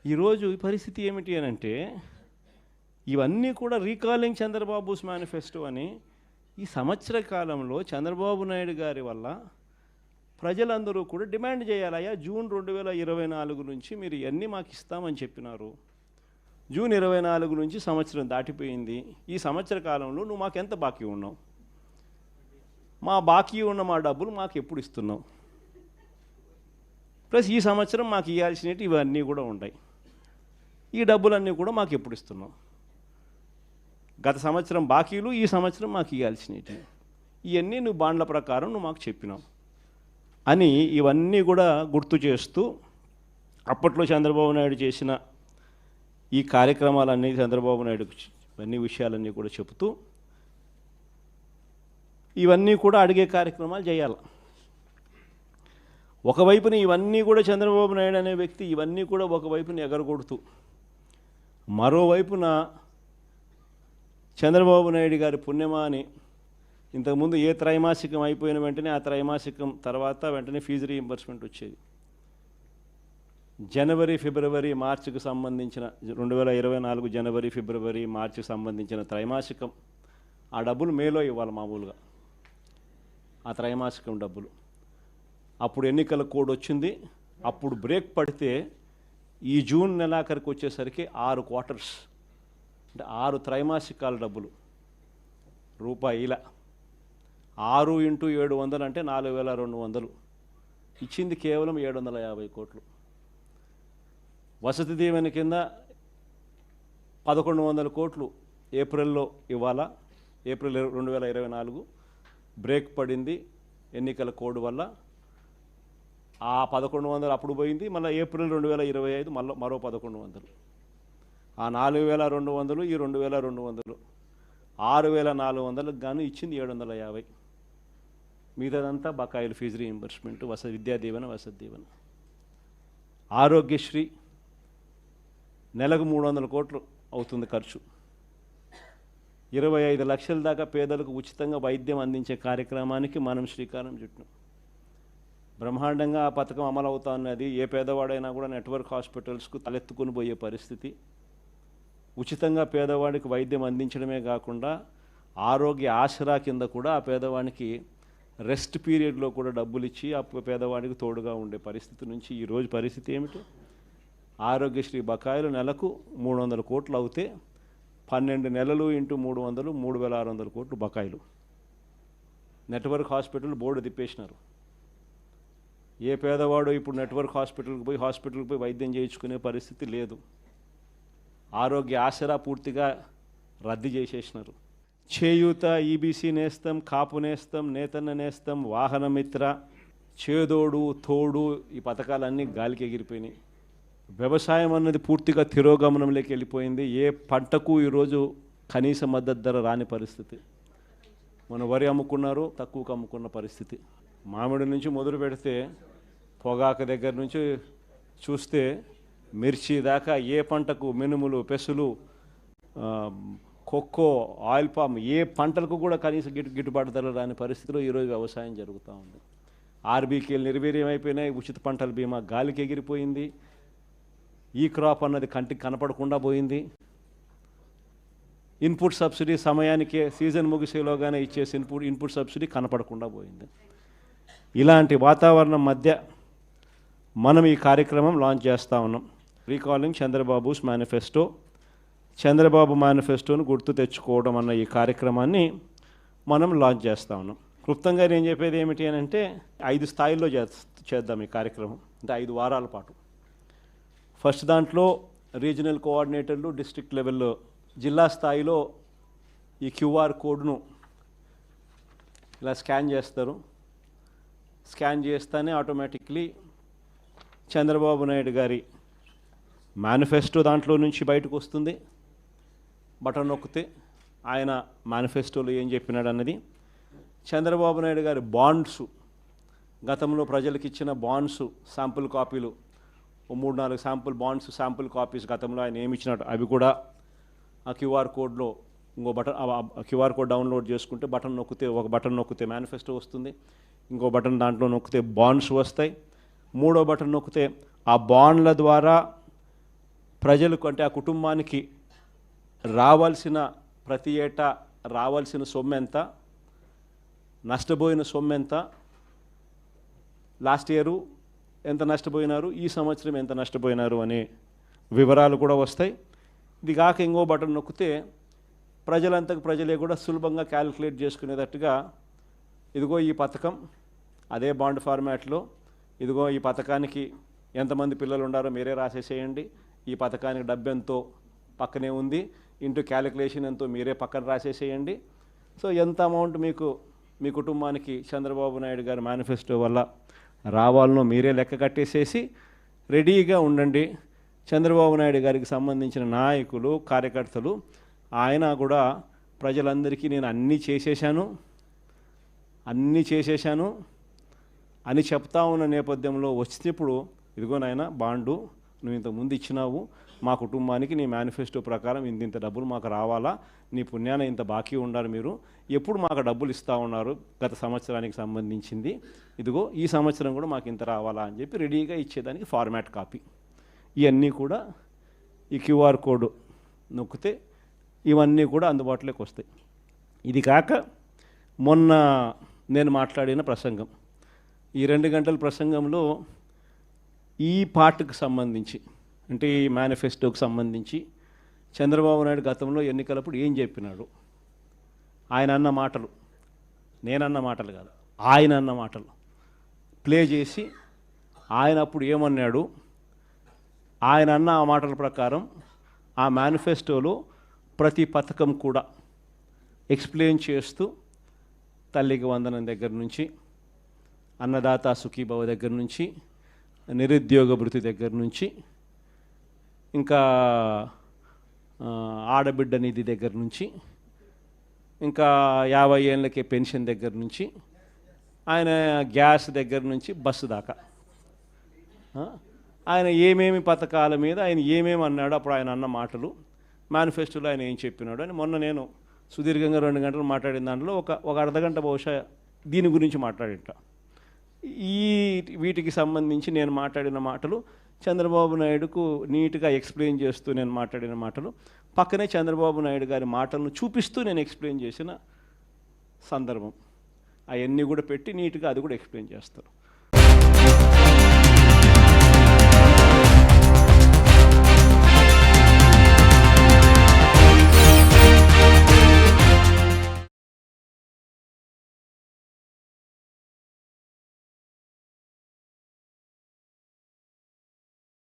ఈరోజు ఈ పరిస్థితి ఏమిటి అని అంటే, ఇవన్నీ కూడా రీకాలింగ్ చంద్రబాబుస్ మేనిఫెస్టో అని ఈ సంవత్సర కాలంలో చంద్రబాబు నాయుడు గారి వల్ల ప్రజలందరూ కూడా డిమాండ్ చేయాలయ్యా, జూన్ 2024 నుంచి మీరు ఇవన్నీ మాకు ఇస్తామని చెప్పినారు. జూన్ 24 నుంచి సంవత్సరం దాటిపోయింది. ఈ సంవత్సర కాలంలో నువ్వు మాకు ఎంత బాకీ ఉన్నావు, మా బాకీ ఉన్న మా డబ్బులు మాకు ఎప్పుడు ఇస్తున్నావు, ప్లస్ ఈ సంవత్సరం మాకు ఇవ్వాల్సినవి ఇవన్నీ కూడా ఉంటాయి, ఈ డబ్బులన్నీ కూడా మాకు ఎప్పుడు ఇస్తున్నావు, గత సంవత్సరం బాకీలు ఈ సంవత్సరం మాకు ఇవ్వాల్సినవి ఇవన్నీ నువ్వు బాండ్ల ప్రకారం నువ్వు మాకు చెప్పినావు అని ఇవన్నీ కూడా గుర్తు చేస్తూ అప్పట్లో చంద్రబాబు నాయుడు చేసిన ఈ కార్యక్రమాలన్నీ చంద్రబాబు నాయుడు అన్ని విషయాలన్నీ కూడా చెబుతూ ఇవన్నీ కూడా అడిగే కార్యక్రమాలు చేయాలి. ఒకవైపున ఇవన్నీ కూడా చంద్రబాబు నాయుడు అనే వ్యక్తి ఇవన్నీ కూడా ఒకవైపున ఎగరగొడుతూ, మరోవైపున చంద్రబాబు నాయుడు గారి పుణ్యమా అని ఇంతకుముందు ఏ త్రైమాసికం అయిపోయిన వెంటనే ఆ త్రైమాసికం తర్వాత వెంటనే ఫీజు రీయింబర్స్మెంట్ వచ్చేది. జనవరి ఫిబ్రవరి మార్చికి సంబంధించిన 2024 జనవరి ఫిబ్రవరి మార్చికి సంబంధించిన త్రైమాసికం ఆ డబ్బులు మేలో ఇవ్వాలి మామూలుగా, ఆ త్రైమాసికం డబ్బులు. అప్పుడు ఎన్నికల కోడ్ వచ్చింది. అప్పుడు బ్రేక్ పడితే ఈ జూన్ నెలాఖరికి వచ్చేసరికి 6 క్వార్టర్స్ అంటే 6 త్రైమాసికాల డబ్బులు రూపాయిల 6 × 700 అంటే 4200 ఇచ్చింది కేవలం 750 కోట్లు. వసతి దీవెన కింద 1100 కోట్లు ఏప్రిల్లో ఇవ్వాలా. ఏప్రిల్ 2024 బ్రేక్ పడింది ఎన్నికల కోడ్ వల్ల. ఆ 1100 అప్పుడు పోయింది. మళ్ళీ ఏప్రిల్ 2025 మరో 1100. ఆ 4200 ఈ 2200 6400కు గాను ఇచ్చింది 750. మిగతాదంతా బకాయిలు, ఫీజు రీయింబర్స్మెంట్, విద్యా దీవెన, వసతి దీవెన. ఆరోగ్యశ్రీ నెలకు 300 కోట్లు అవుతుంది ఖర్చు. 25 లక్షల దాకా పేదలకు ఉచితంగా వైద్యం అందించే కార్యక్రమానికి మనం శ్రీకారం చుట్టినాం. బ్రహ్మాండంగా ఆ పథకం అమలు అవుతా ఉన్నది. ఏ పేదవాడైనా కూడా నెట్వర్క్ హాస్పిటల్స్కు తలెత్తుకుని పోయే పరిస్థితి. ఉచితంగా పేదవాడికి వైద్యం అందించడమే కాకుండా ఆరోగ్య ఆసరా కింద కూడా ఆ పేదవాడికి రెస్ట్ పీరియడ్లో కూడా డబ్బులు ఇచ్చి ఆ పేదవాడికి తోడుగా ఉండే పరిస్థితి నుంచి ఈరోజు పరిస్థితి ఏమిటి? ఆరోగ్యశ్రీ బకాయిలు నెలకు 300 కోట్లు అవుతే 12 నెలలు × 300 3600 కోట్లు బకాయిలు. నెట్వర్క్ హాస్పిటల్ బోర్డు తిప్పేసినారు. ఏ పేదవాడు ఇప్పుడు నెట్వర్క్ హాస్పిటల్కి పోయి వైద్యం చేయించుకునే పరిస్థితి లేదు. ఆరోగ్య ఆసరా పూర్తిగా రద్దు చేసేసినారు. చేయూత, ఈబీసీ నేస్తం, కాపు నేస్తం, నేతన్న నేస్తం, వాహనమిత్ర, చేదోడు తోడు ఈ పథకాలన్నీ గాలికి ఎగిరిపోయినాయి. వ్యవసాయం అన్నది పూర్తిగా తిరోగమనంలోకి వెళ్ళిపోయింది. ఏ పంటకు ఈరోజు కనీస మద్దతు ధర రాని పరిస్థితి. మన వరి అమ్ముకున్నారు, తక్కువకు అమ్ముకున్న పరిస్థితి. మామిడి నుంచి మొదలు పెడితే పొగాకు దగ్గర నుంచి చూస్తే మిర్చి దాకా ఏ పంటకు, మినుములు, పెసులు, కొక్కో, ఆయిల్ పామ్ ఏ పంటలకు కూడా కనీస గిట్టుబాటు ధరలు రాని పరిస్థితిలో ఈరోజు వ్యవసాయం జరుగుతూ ఉంది. ఆర్బీకేలు నిర్వీర్యం అయిపోయినాయి. ఉచిత పంటల బీమా గాలికి ఎగిరిపోయింది. ఈ క్రాప్ అన్నది కంటికి కనపడకుండా పోయింది. ఇన్పుట్ సబ్సిడీ సమయానికే సీజన్ ముగిసేలోగానే ఇచ్చేసి ఇన్పుట్ సబ్సిడీ కనపడకుండా పోయింది. ఇలాంటి వాతావరణం మధ్య మనం ఈ కార్యక్రమం లాంచ్ చేస్తూ ఉన్నాం. రీకాలింగ్ చంద్రబాబుస్ మేనిఫెస్టో, చంద్రబాబు మేనిఫెస్టోను గుర్తు తెచ్చుకోవడం అన్న ఈ కార్యక్రమాన్ని మనం లాంచ్ చేస్తూ ఉన్నాం. క్లుప్తంగా నేను చెప్పేది ఏమిటి అని అంటే 5 స్థాయిల్లో చేద్దాం ఈ కార్యక్రమం. అంటే 5 వారాల పాటు. ఫస్ట్ దాంట్లో రీజనల్ కోఆర్డినేటర్లు, డిస్ట్రిక్ట్ లెవెల్లో, జిల్లా స్థాయిలో ఈ క్యూఆర్ కోడ్ను ఇలా స్కాన్ చేస్తారు. స్కాన్ చేస్తేనే ఆటోమేటిక్లీ చంద్రబాబు నాయుడు గారి మేనిఫెస్టో దాంట్లో నుంచి బయటకు వస్తుంది. బటన్ నొక్కితే ఆయన మేనిఫెస్టోలో ఏం చెప్పినాడు అన్నది. చంద్రబాబు నాయుడు గారి బాండ్స్, గతంలో ప్రజలకు ఇచ్చిన బాండ్స్ శాంపుల్ కాపీలు, 3-4 శాంపుల్ బాండ్స్, శాంపుల్ కాపీస్ గతంలో ఆయన ఏమి ఇచ్చినట్టు అవి కూడా ఆ క్యూఆర్ కోడ్లో ఇంకో బటన్, క్యూఆర్ కోడ్ డౌన్లోడ్ చేసుకుంటే ఒక బటన్ నొక్కితే మేనిఫెస్టో వస్తుంది. ఇంకో బటన్ దాంట్లో నొక్కితే బాండ్స్ వస్తాయి. 3వ బటన్ నొక్కితే ఆ బాండ్ల ద్వారా ప్రజలకు అంటే ఆ కుటుంబానికి రావాల్సిన ప్రతి ఏటా రావాల్సిన సొమ్ము ఎంత, నష్టపోయిన సొమ్ము ఎంత, లాస్ట్ ఇయరు ఎంత నష్టపోయినారు, ఈ సంవత్సరం ఎంత నష్టపోయినారు అనే వివరాలు కూడా వస్తాయి. ఇది కాక ఇంకో బటన్ నొక్కితే ప్రజలంతకు ప్రజలే కూడా సులభంగా క్యాలిక్యులేట్ చేసుకునేటట్టుగా ఇదిగో ఈ పథకం అదే బాండ్ ఫార్మాట్లో, ఇదిగో ఈ పథకానికి ఎంతమంది పిల్లలు ఉన్నారో మీరే రాసేసేయండి, ఈ పథకానికి డబ్బు ఎంతో పక్కనే ఉంది, ఇంటూ క్యాలిక్యులేషన్ ఎంతో మీరే పక్కన రాసేసేయండి. సో ఎంత అమౌంట్ మీకు మీ కుటుంబానికి చంద్రబాబు నాయుడు గారి మేనిఫెస్టో వల్ల రావాలనో మీరే లెక్క కట్టేసేసి రెడీగా ఉండండి. చంద్రబాబు నాయుడు గారికి సంబంధించిన నాయకులు, కార్యకర్తలు ఆయన కూడా ప్రజలందరికీ నేను అన్నీ చేసేశాను అని చెప్తా ఉన్న నేపథ్యంలో వచ్చినప్పుడు ఇదిగో నాయన బాండు నువ్వు ఇంత ముందు ఇచ్చినావు, మా కుటుంబానికి నీ మేనిఫెస్టో ప్రకారం ఇంత డబ్బులు మాకు రావాలా, నీ పుణ్యాన ఇంత బాకీ ఉన్నారు, మీరు ఎప్పుడు మాకు డబ్బులు ఇస్తూ ఉన్నారు గత సంవత్సరానికి సంబంధించింది, ఇదిగో ఈ సంవత్సరం కూడా మాకు ఇంత రావాలా అని చెప్పి రెడీగా ఇచ్చేదానికి ఫార్మాట్ కాపీ. ఇవన్నీ కూడా ఈ క్యూఆర్ కోడ్ నొక్కితే ఇవన్నీ కూడా అందుబాటులోకి వస్తాయి. ఇది కాక మొన్న నేను మాట్లాడిన ప్రసంగం, ఈ 2 గంటల ప్రసంగంలో ఈ పార్ట్కి సంబంధించి అంటే ఈ మేనిఫెస్టోకి సంబంధించి చంద్రబాబు నాయుడు గతంలో ఎన్నికలప్పుడు ఏం చెప్పినాడు, ఆయన అన్న మాటలు, నేనన్న మాటలు కాదు, ఆయన అన్న మాటలు ప్లే చేసి ఆయన అప్పుడు ఏమన్నాడు, ఆయన అన్న ఆ మాటల ప్రకారం ఆ మేనిఫెస్టోలో ప్రతి పథకం కూడా ఎక్స్ప్లెయిన్ చేస్తూ తల్లికి వందనం దగ్గర నుంచి, అన్నదాత సుఖీభవ దగ్గర నుంచి, నిరుద్యోగ భృతి దగ్గర నుంచి, ఇంకా ఆడబిడ్డ నిధి దగ్గర నుంచి, ఇంకా 50 ఏళ్ళకే పెన్షన్ దగ్గర నుంచి, ఆయన గ్యాస్ దగ్గర నుంచి బస్సు దాకా ఆయన ఏమేమి పథకాల మీద ఆయన ఏమేమి అన్నాడు, అప్పుడు ఆయన అన్న మాటలు, మేనిఫెస్టోలో ఆయన ఏం చెప్పినాడు అని మొన్న నేను సుదీర్ఘంగా 2 గంటలు మాట్లాడిన దాంట్లో ఒక అర్ధగంట బహుశా దీని గురించి మాట్లాడింట. వీటికి సంబంధించి నేను మాట్లాడిన మాటలు చంద్రబాబు నాయుడుకు నీట్గా ఎక్స్ప్లెయిన్ చేస్తూ నేను మాట్లాడిన మాటలు, పక్కనే చంద్రబాబు నాయుడు గారి మాటలను చూపిస్తూ నేను ఎక్స్ప్లెయిన్ చేసిన సందర్భం, అవన్నీ కూడా పెట్టి నీట్గా అది కూడా ఎక్స్ప్లెయిన్ చేస్తారు.